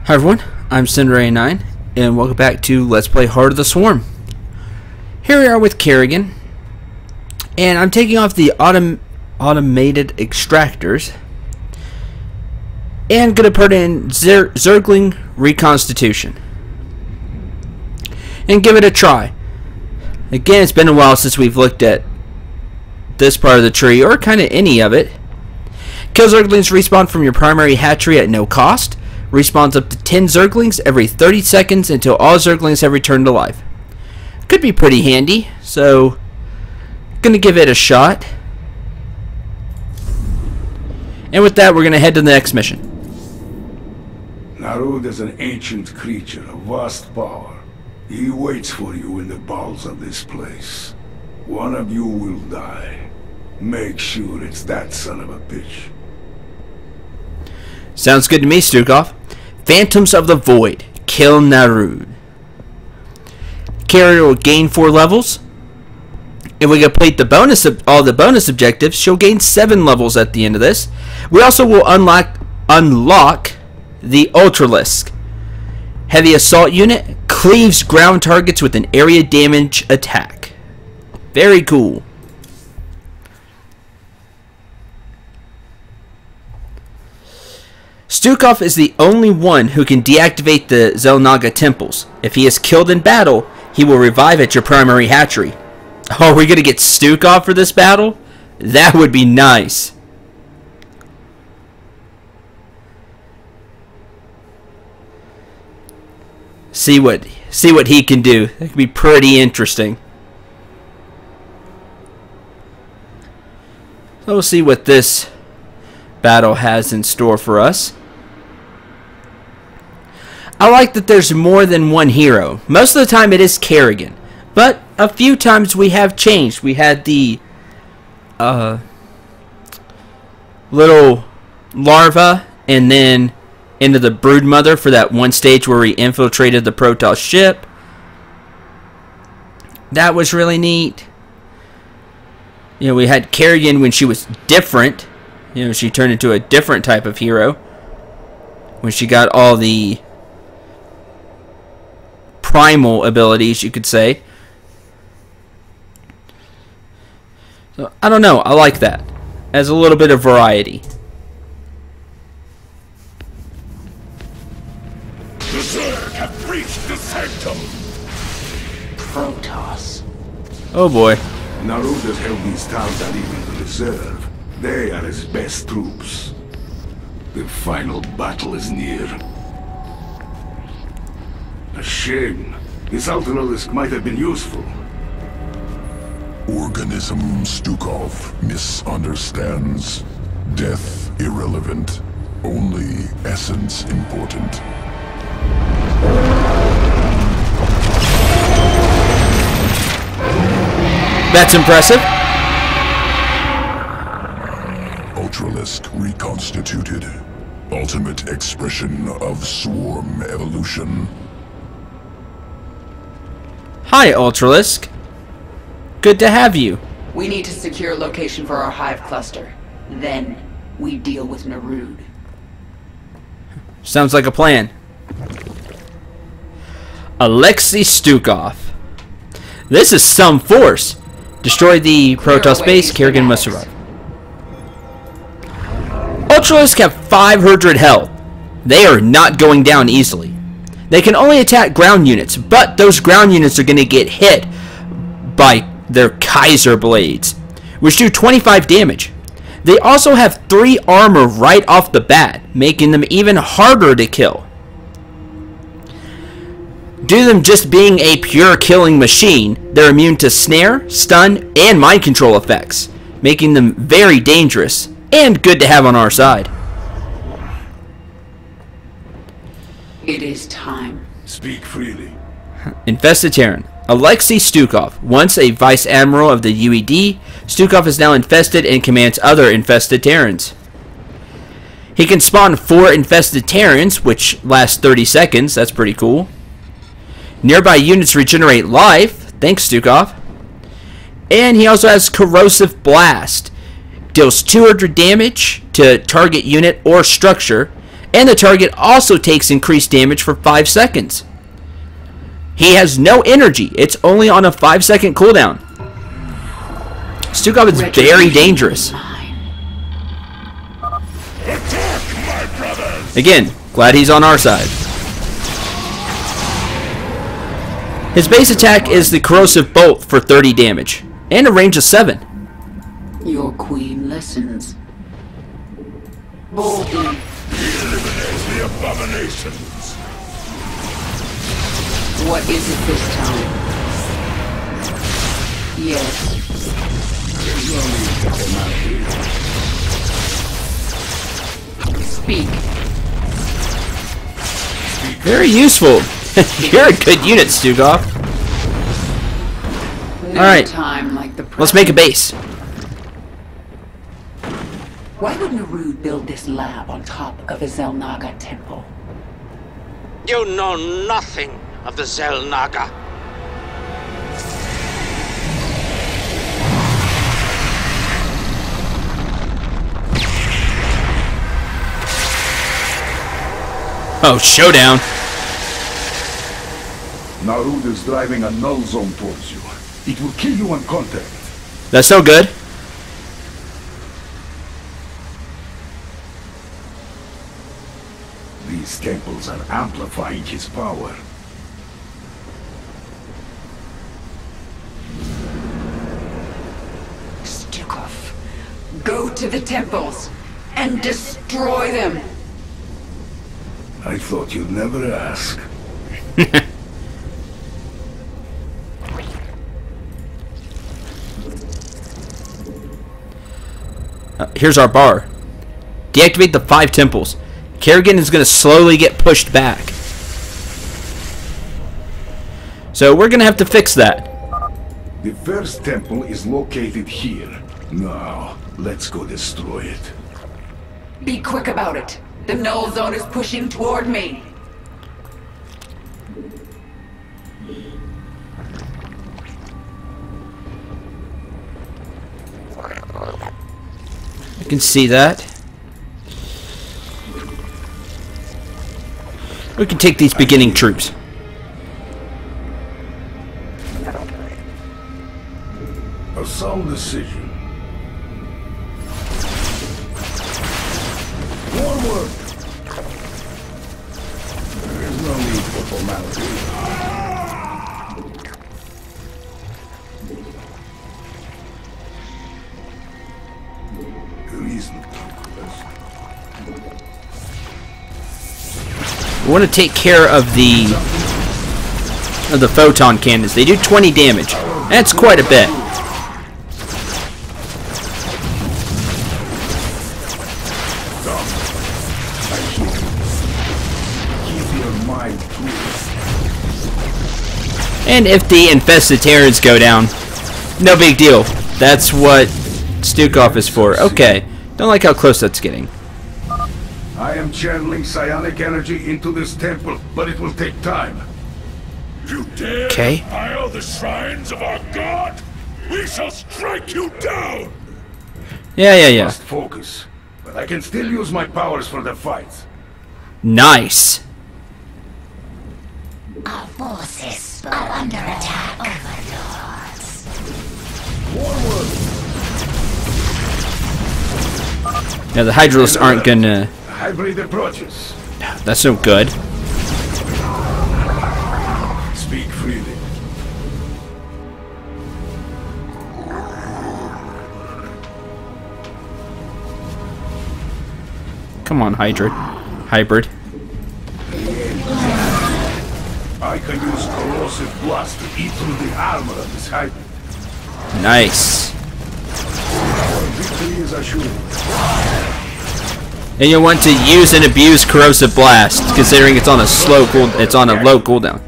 Hi everyone, I'm Ep.19, and welcome back to Let's Play Heart of the Swarm. Here we are with Kerrigan, and I'm taking off the automated extractors, and gonna put in Zergling Reconstitution, and give it a try. Again, it's been a while since we've looked at this part of the tree, or kind of any of it. Kill Zerglings respawn from your primary hatchery at no cost. Respawns up to 10 Zerglings every 30 seconds until all Zerglings have returned to life. Could be pretty handy, so gonna give it a shot. And with that, we're gonna head to the next mission. Narud is an ancient creature of vast power. He waits for you in the bowels of this place. One of you will die. Make sure it's that son of a bitch. Sounds good to me, Stukov. Phantoms of the Void. Kill Narud. Carrier will gain 4 levels. If we complete the all the bonus objectives, she'll gain 7 levels at the end of this. We also will unlock the Ultralisk. Heavy assault unit cleaves ground targets with an area damage attack. Very cool. Stukov is the only one who can deactivate the Xel'Naga temples. If he is killed in battle, he will revive at your primary hatchery. Oh, we're gonna get Stukov for this battle? That would be nice. See what he can do. That could be pretty interesting. So we'll see what this battle has in store for us. I like that there's more than one hero. Most of the time it is Kerrigan, but a few times we have changed. We had the little larva, and then into the broodmother for that one stage where we infiltrated the Protoss ship. That was really neat. You know, we had Kerrigan when she was different. You know, she turned into a different type of hero when she got all the primal abilities, you could say. So, I don't know. I like that. As a little bit of variety. The Zerg have breached the sanctum. Protoss. Oh boy. Narud has held these towns out even to the reserve. They are his best troops. The final battle is near. A shame. This Ultralisk might have been useful. Organism Stukov misunderstands. Death irrelevant. Only essence important. That's impressive. Ultralisk reconstituted. Ultimate expression of swarm evolution. Hi, Ultralisk. Good to have you. We need to secure location for our hive cluster. Then, we deal with Narud. Sounds like a plan. Alexei Stukov. This is some force. Destroy the Protoss base. Kerrigan must survive. Ultralisk have 500 health. They are not going down easily. They can only attack ground units, but those ground units are going to get hit by their Kaiser Blades, which do 25 damage. They also have 3 armor right off the bat, making them even harder to kill. Due to them just being a pure killing machine, they're immune to snare, stun, and mind control effects, making them very dangerous and good to have on our side. It is time. Speak freely. Infested Terran. Alexei Stukov, once a Vice Admiral of the UED, Stukov is now infested and commands other infested Terrans. He can spawn 4 infested Terrans, which last 30 seconds. That's pretty cool. Nearby units regenerate life. Thanks, Stukov. And he also has Corrosive Blast. Deals 200 damage to target unit or structure and the target also takes increased damage for 5 seconds. He has no energy. It's only on a 5-second cooldown. Stukov is very dangerous. Again, glad he's on our side. His base attack is the Corrosive Bolt for 30 damage, and a range of 7. Your queen listens. Boldly. Eliminate the abominations. What is it this time? Yes. Speak. Very useful. You're a good unit, Stukov. No Alright, time like the let's make a base. Why would Narud build this lab on top of a Zelnaga temple? You know nothing of the Zelnaga. Oh, showdown. Narud is driving a null zone towards you. It will kill you on contact. That's so good. These temples are amplifying his power. Stukov, go to the temples and destroy them. I thought you'd never ask. Here's our bar. Deactivate the 5 temples. Kerrigan is going to slowly get pushed back. So we're going to have to fix that. The first temple is located here. Now, let's go destroy it. Be quick about it. The null zone is pushing toward me. I can see that. We can take these beginning troops. A sound decision. Forward! There is no need for formality. We want to take care of the photon cannons. They do 20 damage. That's quite a bit. And if the infested Terrans go down, no big deal. That's what Stukov is for. Okay. Don't like how close that's getting. I am channeling psionic energy into this temple, but it will take time. You dare defile the shrines of our god? We shall strike you down! Yeah. Must focus, but I can still use my powers for the fight. Nice. Our forces are under attack. Overlords. Forward! Now the Hydralisks aren't gonna... Hybrid approaches. That's no good. Speak freely. Come on, Hybrid. I can use corrosive blast to eat through the armor of this hybrid. Nice. Victory is assured. And you'll want to use and abuse corrosive blast, considering it's on a low cooldown.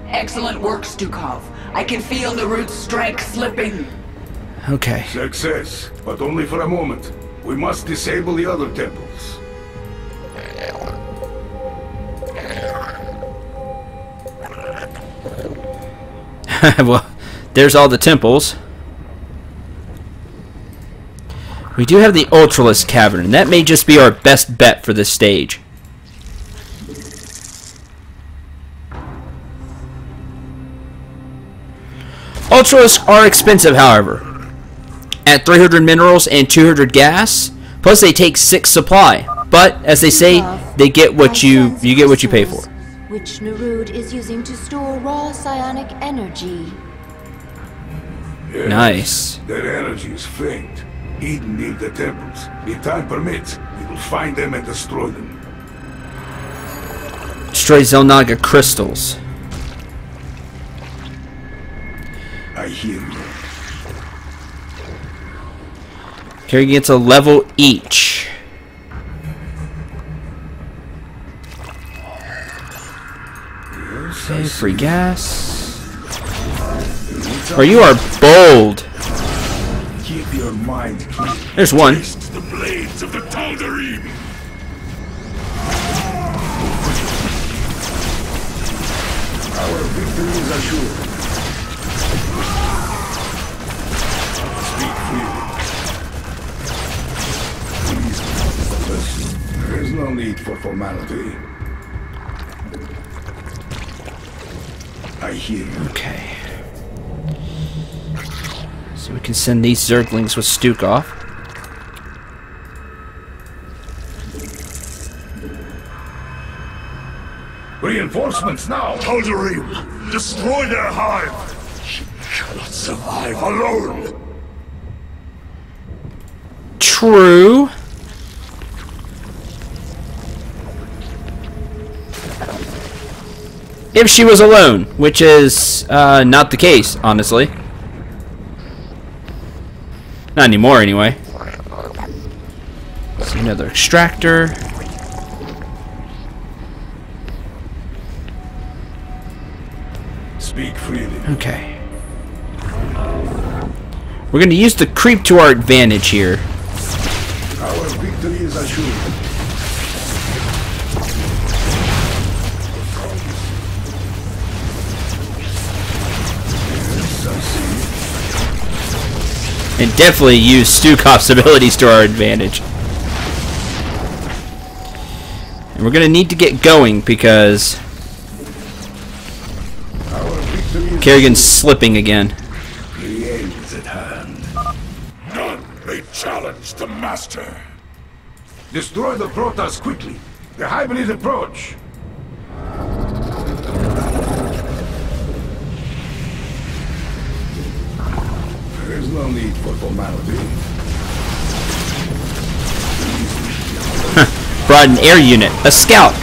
Excellent work, Stukov. I can feel Narud's strength slipping. Okay. Success, but only for a moment. We must disable the other temples. Well, there's all the temples. We do have the Ultralisk cavern, and that may just be our best bet for this stage. Ultralisks are expensive, however. At 300 minerals and 200 gas, plus they take 6 supply. But as they say, they get what you get what you pay for. Which Narud is using to store raw psionic energy. Yes, Nice. Their energy is faint, hidden in the temples. If time permits, we will find them and destroy them. Destroy Xel'Naga crystals. I hear you. Kerrigan gets a level each. Okay, free gas. Or you are bold. Keep your mind clear. There's one. Taste the blades of the Tal'Darim. Our victory is assured. Speak freely. Please, there is no need for formality. I hear you. Okay. So we can send these Zerglings with Stukov. Reinforcements now! Tal'Darim, destroy their hive. You cannot survive alone. True. If she was alone, which is not the case, honestly. Not anymore, anyway. See another extractor. Speak freely. Okay. We're going to use the creep to our advantage here. Our victory is assured. And definitely use Stukov's abilities to our advantage. And we're going to need to get going because Kerrigan's slipping again. The end is at hand. None may challenge the master. Destroy the Protoss quickly. The hybrids approach. There is no need for formality. Brought an air unit. A scout.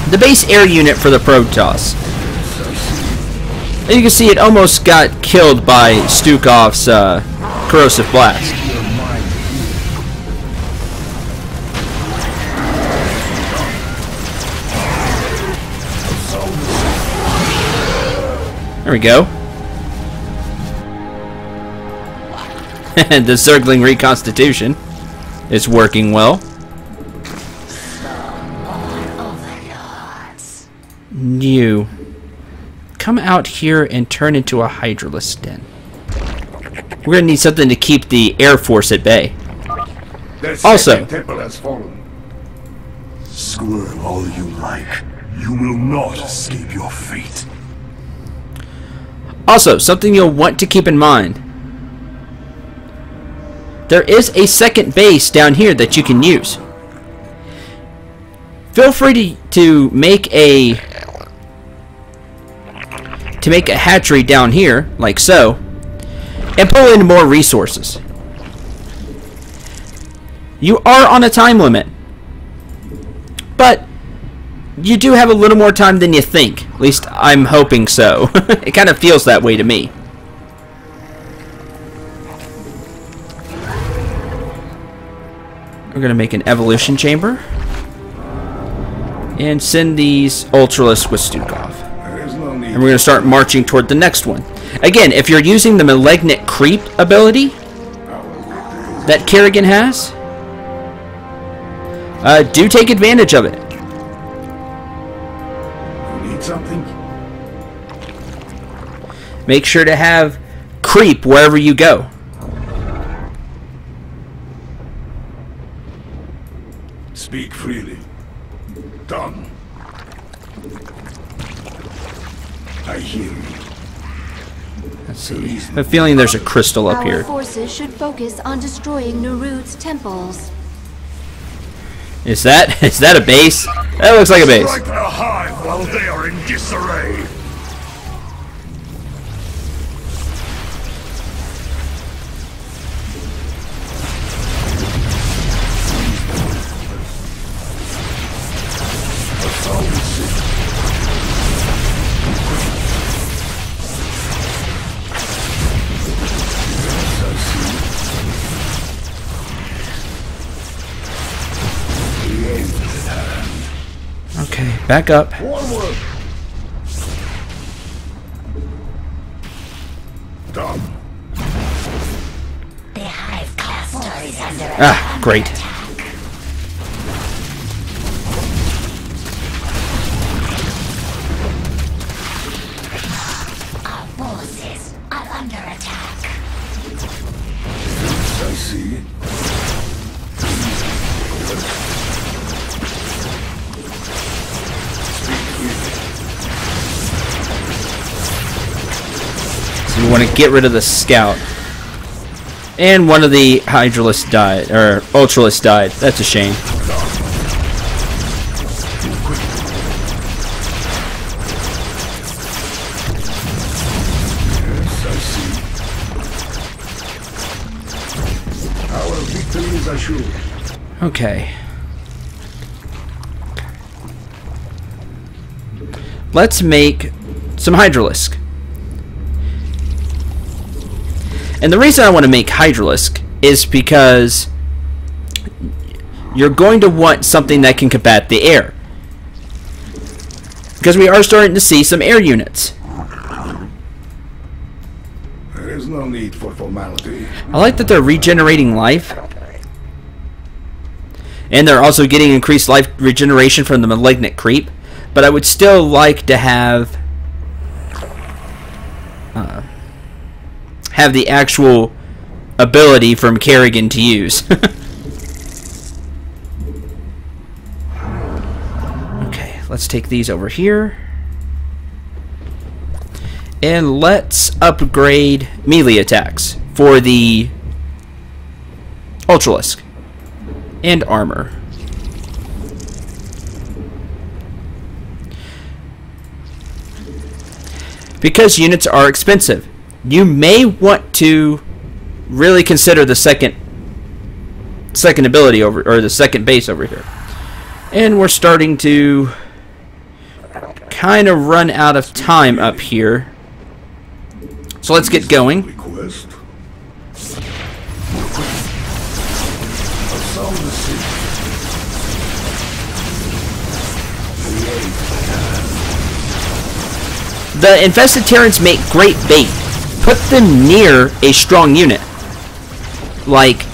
The base air unit for the Protoss. And you can see it almost got killed by Stukov's corrosive blast. There we go. The Zergling reconstitution is working well. You come out here and turn into a Hydralisk den. We're gonna need something to keep the Air Force at bay. Also, Temple has fallen. Squirm all you like. You will not escape your fate. Also, something you'll want to keep in mind. There is a second base down here that you can use. Feel free to make a hatchery down here, like so, and pull in more resources. You are on a time limit, but you do have a little more time than you think. At least I'm hoping so. It kind of feels that way to me. We're going to make an evolution chamber and send these Ultralisks with Stukov. And we're going to start marching toward the next one. Again, if you're using the Malignant Creep ability that Kerrigan has, do take advantage of it. You need something? Make sure to have Creep wherever you go. Speak freely. Done. I hear you. Let's see. I have a feeling there's a crystal up Our here. forces should focus on destroying Narud's temples. Is that a base? That looks like a base. Strike their hive while they are in disarray. Okay, back up. Forward. Done. The hive cluster is under Ah, great. Our forces are under attack. I see. So we want to get rid of the scout. And one of the Hydralisks died, or Ultralisks died. That's a shame. Yes, I see. Our victory is assured. Okay. Let's make some Hydralisk. And the reason I want to make Hydralisk is because you're going to want something that can combat the air. Because we are starting to see some air units. There is no need for formality. I like that they're regenerating life. And they're also getting increased life regeneration from the malignant creep. But I would still like to have the actual ability from Kerrigan to use. Okay, let's take these over here. And let's upgrade melee attacks for the Ultralisk and armor. Because units are expensive, you may want to really consider the second ability over, or the second base over here. And we're starting to kind of run out of time up here. So let's get going. Request. The infested Terrans make great bait. Put them near a strong unit, like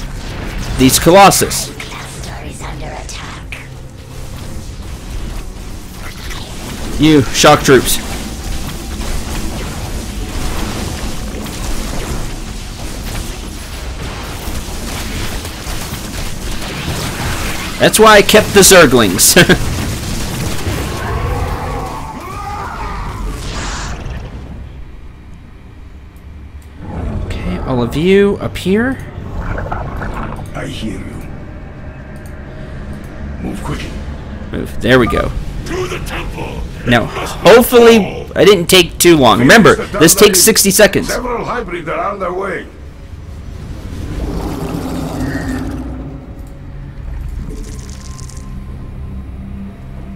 these Colossus. Cluster is under attack. You shock troops. That's why I kept the Zerglings. Okay, all of you up here. I hear you. Move quickly. Move. There we go. To the temple. Now, hopefully, I didn't take too long. Remember, this takes 60 seconds. Several hybrids are on their way.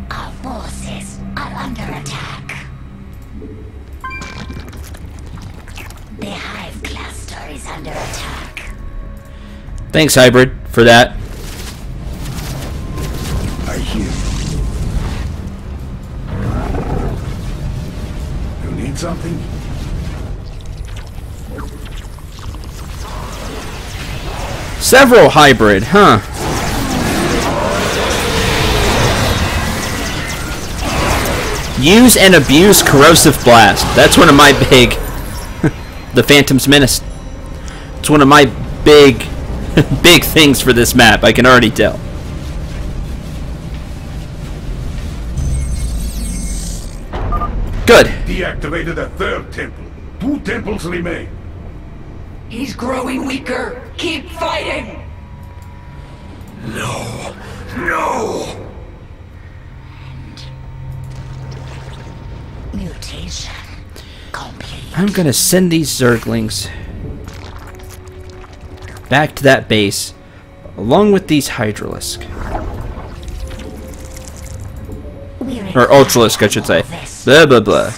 Our forces are under attack. The hive cluster is under attack. Thanks, Hybrid, for that. I hear you. You need something? Several Hybrid, huh? Use and abuse Corrosive Blast. That's one of my big... the Phantom's Menace. It's one of my big... big things for this map, I can already tell. Good. Deactivated the third temple. 2 temples remain. He's growing weaker. Keep fighting! No. No! Mutation complete. I'm gonna send these Zerglings back to that base, along with these Ultralisk. Or Ultralisk, I should say. Blah, blah, blah.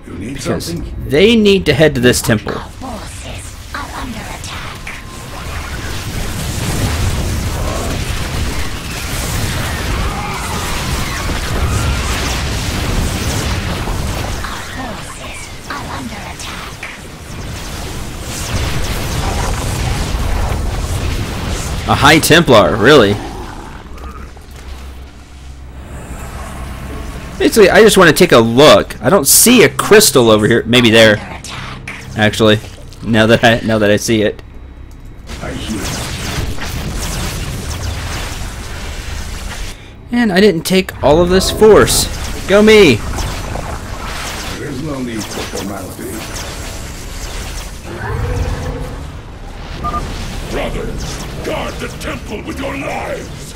You need Because something? they need to head to this temple. Forces are under attack. Our forces are under attack. A High Templar, really? Basically, I just want to take a look. I don't see a crystal over here. Maybe there. Actually, now that I see it. I hear. And I didn't take all of this force. Go me. There's no need for formality. Brothers, guard the temple with your lives!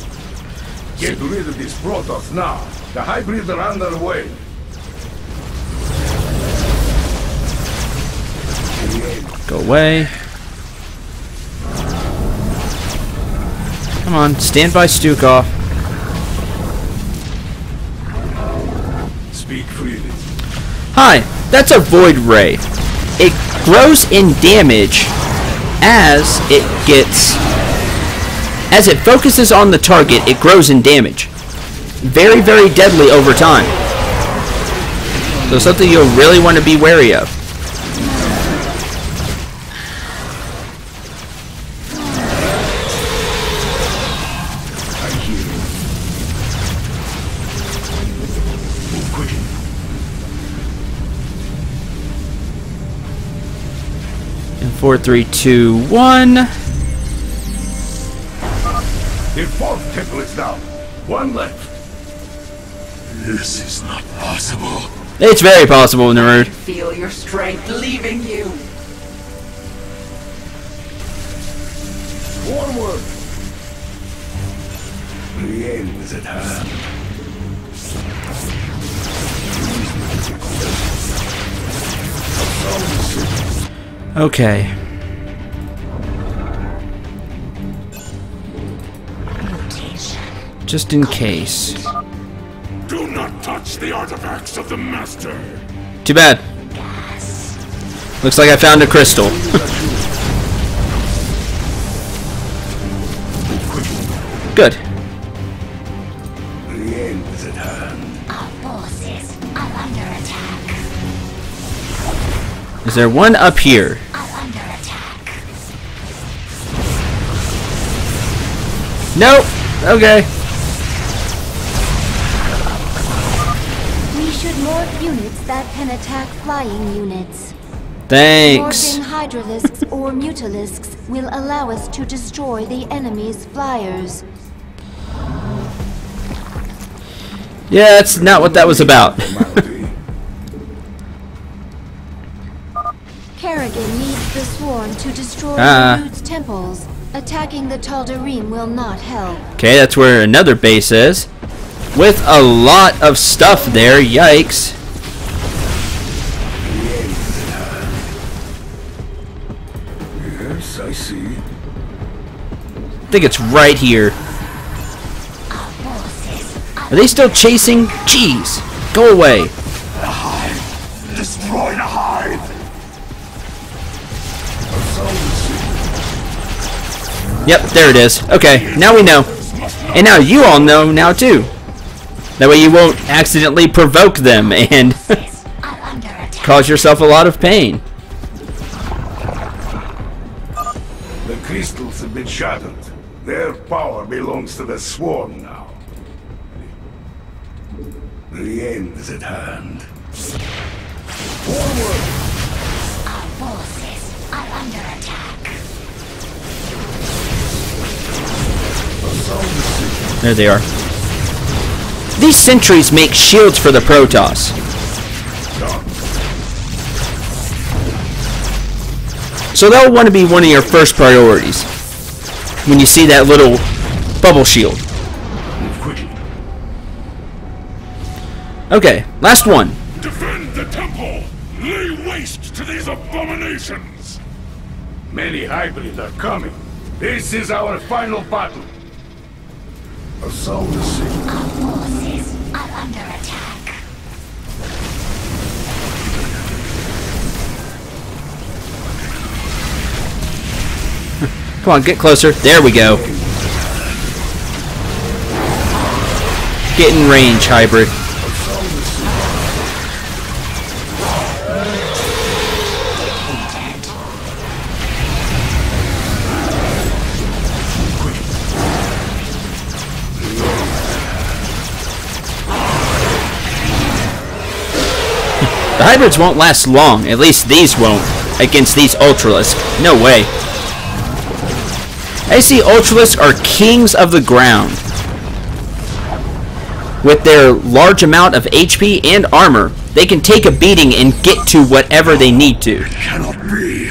Get rid of these Protoss now. The hybrids are on their way. Go away. Come on, stand by Stukov. Speak freely. Hi, that's a Void Ray. It grows in damage as it focuses on the target, it grows in damage. Very, very deadly over time. So something you'll really want to be wary of. I hear you. Move quickly. In 4, 3, 2, 1. The 4th temple is down. 1 left. This is not possible. It's very possible, Narud. Feel your strength leaving you. Forward. The end is at hand. Okay. Just in case. Do not touch the artifacts of the Master. Too bad. Looks like I found a crystal. Good. The end is at hand. Our forces are under attack. Is there one up here? Are under attack. Nope. Okay. We should morph units that can attack flying units. Thanks. Morphing Ultralisks or Mutalisks will allow us to destroy the enemy's flyers. Yeah, that's not what that was about. Kerrigan needs the swarm to destroy Narud's temples. Attacking the Tal'Darim will not help. Okay, that's where another base is. With a lot of stuff there, yikes. Yes, I see. I think it's right here. Are they still chasing? Jeez. Go away. The hive! Destroy the hive! Yep, there it is. Okay, now we know. And now you all know now too. That way you won't accidentally provoke them and cause yourself a lot of pain. The crystals have been shattered. Their power belongs to the swarm now. The end is at hand. Forward! Our forces are under attack. There they are. These sentries make shields for the Protoss. So that'll want to be one of your first priorities when you see that little bubble shield. Move quickly. Okay, last one. Defend the temple! Lay waste to these abominations! Many hybrids are coming. This is our final battle. Assault the city. Our forces are under attack. Come on, get closer. There we go. Get in range, hybrid. The hybrids won't last long. At least these won't. Against these Ultralisks. No way. I see Ultralisks are kings of the ground. With their large amount of HP and armor, they can take a beating and get to whatever they need to. It cannot be.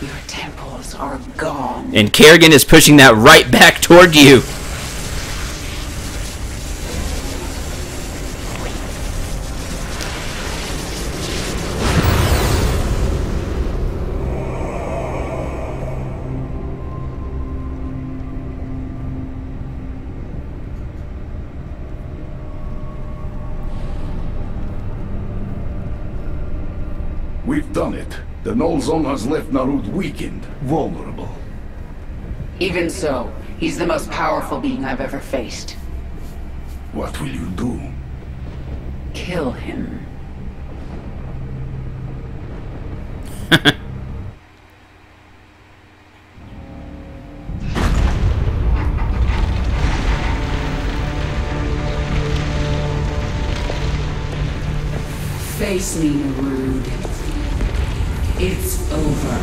Your temples are gone. And Kerrigan is pushing that right back toward you. We've done it. The null zone has left Narud weakened, vulnerable. Even so, he's the most powerful being I've ever faced. What will you do? Kill him. Face me, Narud. It's over.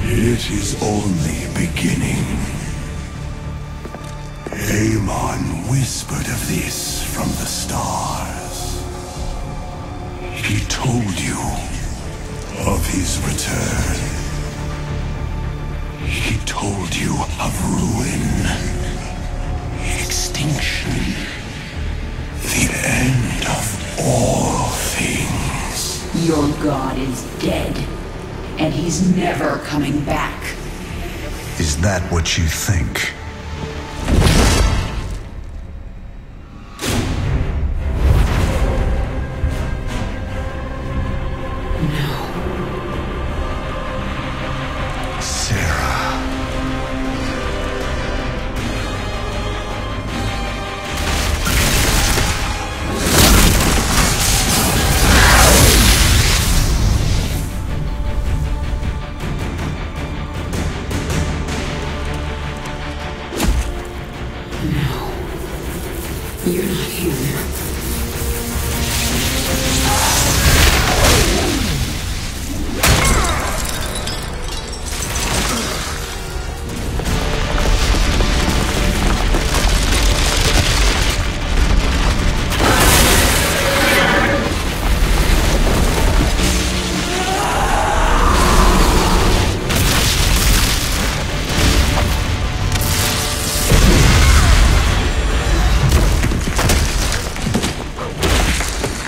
It is only beginning. Amon whispered of this from the stars. He told you of his return. He told you of ruin, extinction, the end of all things. Your god is dead, and he's never coming back. Is that what you think? You're not human.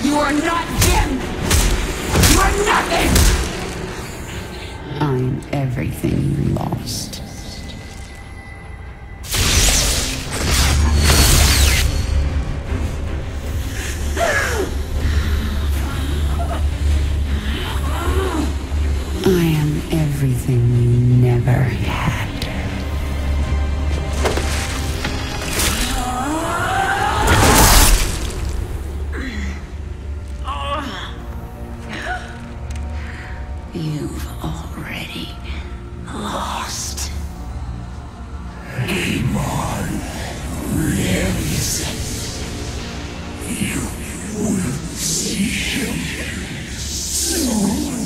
You are not Jim! You are nothing! I'm everything you lost. I am everything you never had. You've already lost. Amon, where is it? You will see him soon.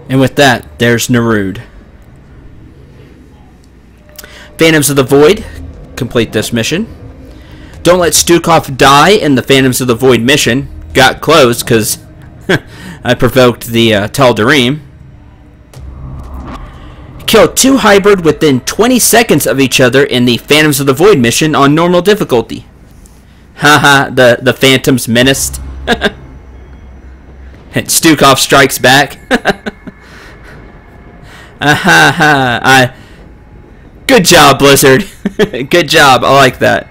And with that, there's Narud. Phantoms of the Void complete this mission. Don't let Stukov die in the Phantoms of the Void mission. Got close because I provoked the Tal'Darim. Kill 2 hybrid within 20 seconds of each other in the Phantoms of the Void mission on normal difficulty. Haha, the Phantoms menaced. And Stukov strikes back. Good job, Blizzard. Good job. I like that.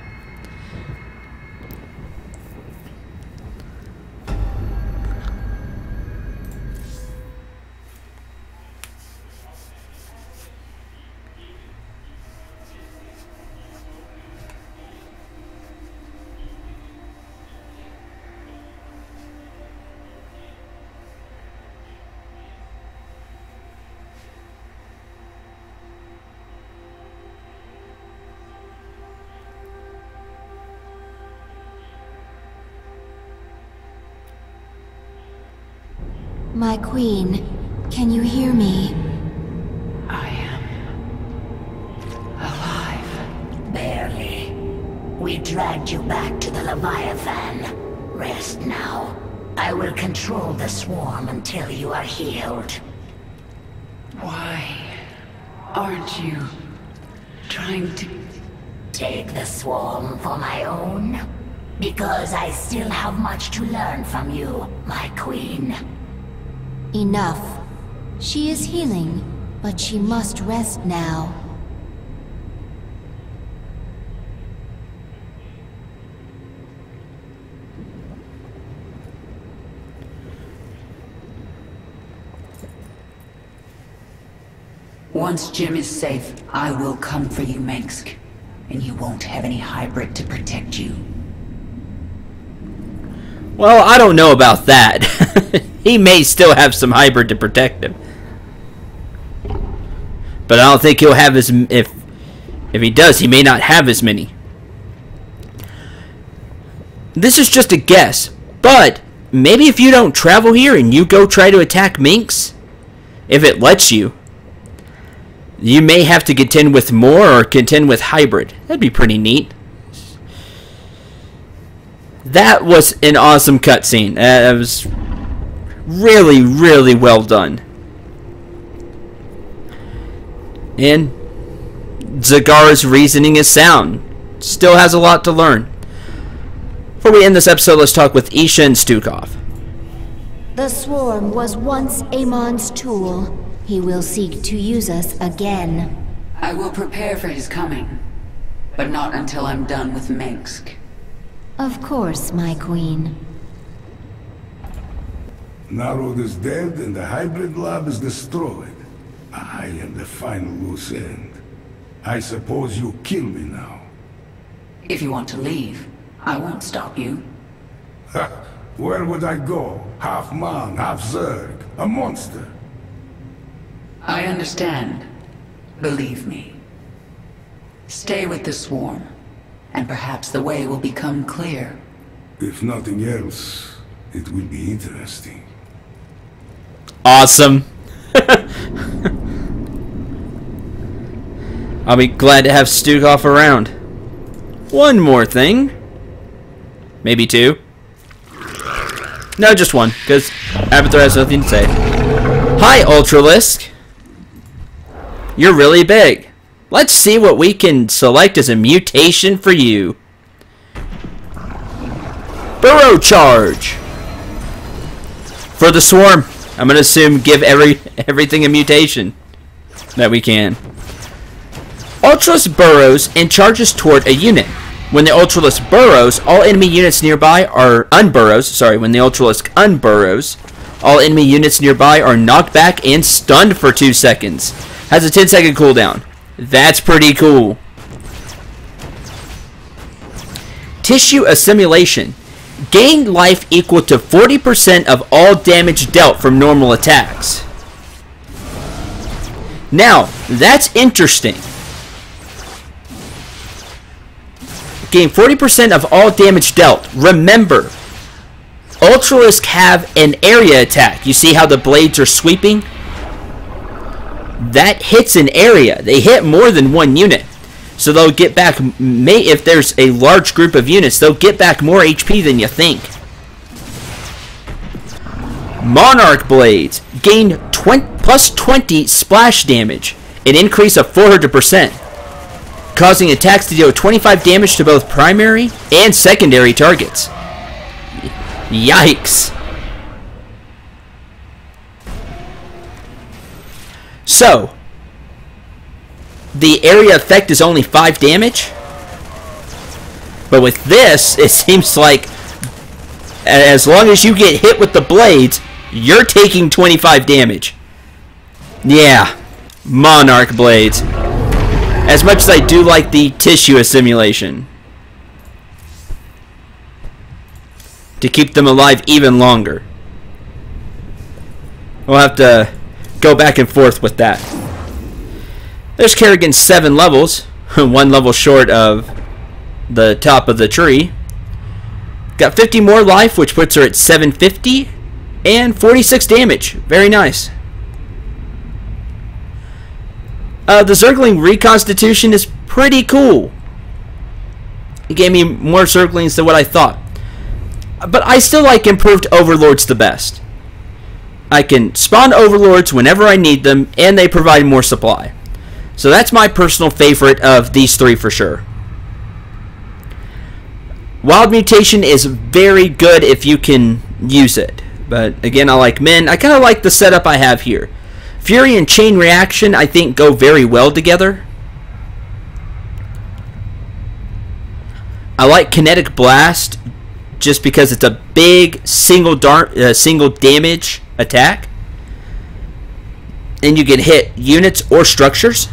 My queen, can you hear me? I am alive. Barely. We dragged you back to the Leviathan. Rest now. I will control the swarm until you are healed. Why aren't you trying to... Take the swarm for my own? Because I still have much to learn from you, my queen. Enough. She is healing, but she must rest now. Once Jim is safe, I will come for you, Mengsk. And you won't have any hybrid to protect you. Well, I don't know about that. He may still have some hybrid to protect him. But I don't think he'll have as... If he does, he may not have as many. This is just a guess. But maybe if you don't travel here and you go try to attack Minx, if it lets you, you may have to contend with more or contend with hybrid. That'd be pretty neat. That was an awesome cutscene. That was really, really well done. And Zagara's reasoning is sound. Still has a lot to learn. Before we end this episode, let's talk with Isha and Stukov. The swarm was once Amon's tool. He will seek to use us again. I will prepare for his coming, but not until I'm done with Mengsk. Of course, my queen. Narud is dead and the hybrid lab is destroyed. I am the final loose end. I suppose you kill me now. If you want to leave, I won't stop you. Ha! Where would I go? Half man, half Zerg. A monster. I understand. Believe me. Stay with the swarm, and perhaps the way will become clear. If nothing else, it will be interesting. Awesome. I'll be glad to have Stukov around. One more thing. Maybe two. No, just one, because Avatar has nothing to say. Hi, Ultralisk. You're really big. Let's see what we can select as a mutation for you. Burrow charge. For the swarm, I'm going to assume give everything a mutation that we can. Ultralisk burrows and charges toward a unit. When the Ultralisk burrows, all enemy units nearby are unburrows. Sorry, when the Ultralisk unburrows, all enemy units nearby are knocked back and stunned for 2 seconds. Has a 10-second cooldown. That's pretty cool. Tissue assimilation. Gain life equal to 40% of all damage dealt from normal attacks. Now, that's interesting. Gain 40% of all damage dealt. Remember, Ultralisk have an area attack. You see how the blades are sweeping? that hits an area. They hit more than one unit. So they'll get back, if there's a large group of units, they'll get back more HP than you think. Monarch Blades gain plus 20 splash damage, an increase of 400%, causing attacks to deal 25 damage to both primary and secondary targets. Yikes. So, the area effect is only 5 damage, but with this, it seems like as long as you get hit with the blades, you're taking 25 damage. Yeah, Monarch Blades. As much as I do like the tissue assimilation, to keep them alive even longer. We'll have to go back and forth with that. There's Kerrigan's 7 levels, 1 level short of the top of the tree. Got 50 more life, which puts her at 750, and 46 damage. Very nice. The Zergling reconstitution is pretty cool. It gave me more Zerglings than what I thought. But I still like improved Overlords the best. I can spawn Overlords whenever I need them, and they provide more supply. So that's my personal favorite of these 3 for sure. Wild Mutation is very good if you can use it. But again, I like Min. I kind of like the setup I have here. Fury and Chain Reaction, I think, go very well together. I like Kinetic Blast just because it's a big single damage attack. And you can hit units or structures.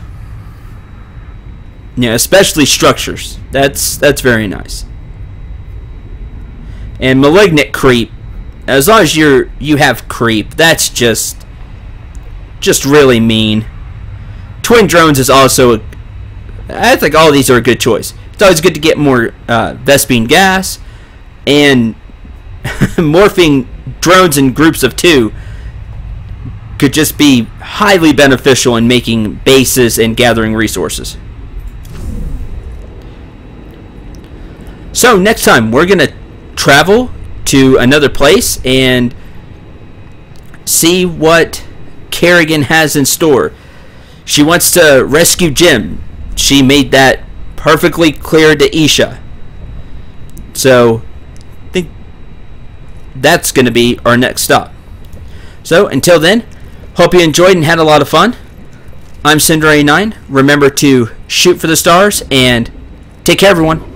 Yeah, especially structures. That's very nice. And Malignant Creep, as long as you have creep, that's just really mean. Twin Drones is also I think all of these are a good choice. It's always good to get more Vespene gas, and morphing drones in groups of 2 could just be highly beneficial in making bases and gathering resources. So next time we're going to travel to another place and see what Kerrigan has in store. She wants to rescue Jim. She made that perfectly clear to Isha. So I think that's going to be our next stop. So until then, hope you enjoyed and had a lot of fun. I'm Cinder89. Remember to shoot for the stars and take care, everyone.